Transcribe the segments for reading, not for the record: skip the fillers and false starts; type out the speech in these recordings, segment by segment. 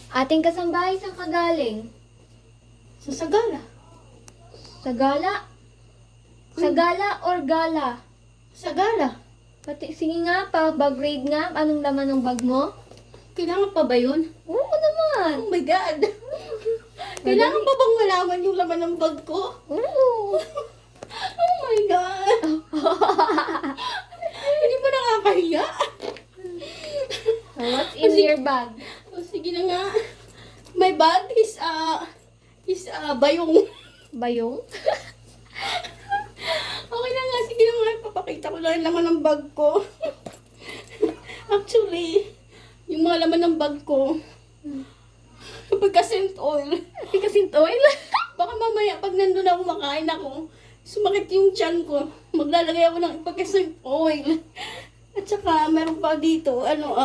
Ating kasambahay, saan ka galing? Sa Sagala. Sa gala? Sa gala or gala? Sagala. Pati, sige nga, bag grade nga. Anong laman ng bag mo? Kailangan pa ba yun? Oo naman. Oh my God. Kailangan pa bang malaman yung laman ng bag ko? Oo. Oh my God. Hindi ba nakakahiya? What's in your bag? O sige na nga. My bag is bayong. Bayong? Okay na nga, sige na nga. Papakita ko lang yung laman ng bag ko. Actually, yung mga laman ng bag ko, pagka-scent oil. Pagka-scent oil? Baka mamaya, pag nandun ako, makain ako, sumakit yung tiyan ko. Maglalagay ako ng pagka-scent oil. At saka, meron pa dito, ano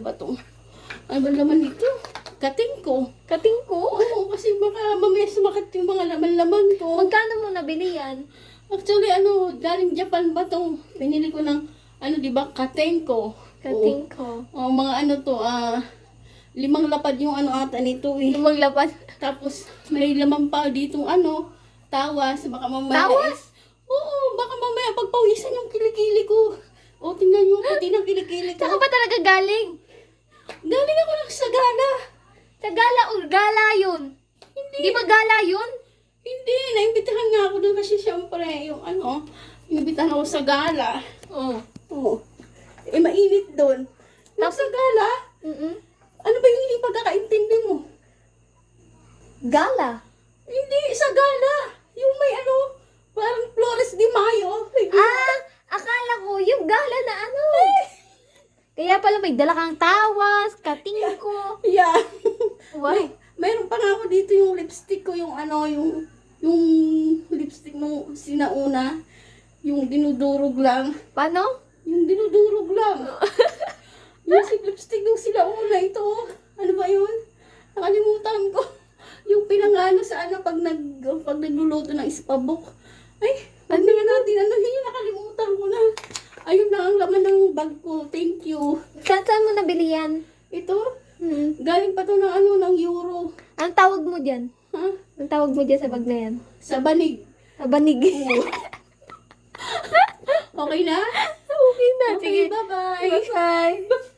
ba to? Ano ba laman dito? Kating ko. Kating ko? Oo, kasi baka mamaya sumakit yung mga laman-laman ko. Magkano mo nabili yan? Actually, galing Japan ba to? Pinili ko ng, di ba, kating ko. Kating ko. O, mga 5 lapad yung ata nito eh. Lumang lapan. Tapos, may laman pa dito, tawas. Baka mamaya. Tawas? Oo, baka mamaya pagpawisan yung kilikili ko. O, tingnan yung puti ng kilikili ko. Saan ka ba talaga galing? Galing ako ng Sagala. Sa gala or gala yun? Hindi. Di ba gala yun? Hindi, naimbitahan nga ako doon kasi syempre, yung inimbitahan ako sa gala. Oo. Oo. Eh, mainit doon. Tapos sa gala, ano ba yung hindi pagkakaintindi mo? Gala? Hindi, sa gala. Yung may parang Flores de Mayo. Akala ko yung gala na ano. Kaya pala may dala kang tawas, kating ko. Yeah. Why? Mayroon pa nga ako dito yung lipstick ko, yung yung lipstick nung sinauna. Yung dinudurog lang. Paano? Yung dinudurog lang. Yung lipstick nung sinauna, ito. Ano ba yun? Nakalimutan ko. Yung pinangano sa pag nagluluto ng ispabok. Ay, ano nga natin, yun, nakalimutan ko na. Ayun na ang laman ng bag ko. Thank you. Saan mo nabili yan? Ito, galing pa to ng ng euro. Anong tawag mo dyan? Ha? Anong tawag mo dyan sa bag na yan? Sa banig. Sa banig. Okay na? Okay na. Okay, Sige. bye-bye. Bye-bye.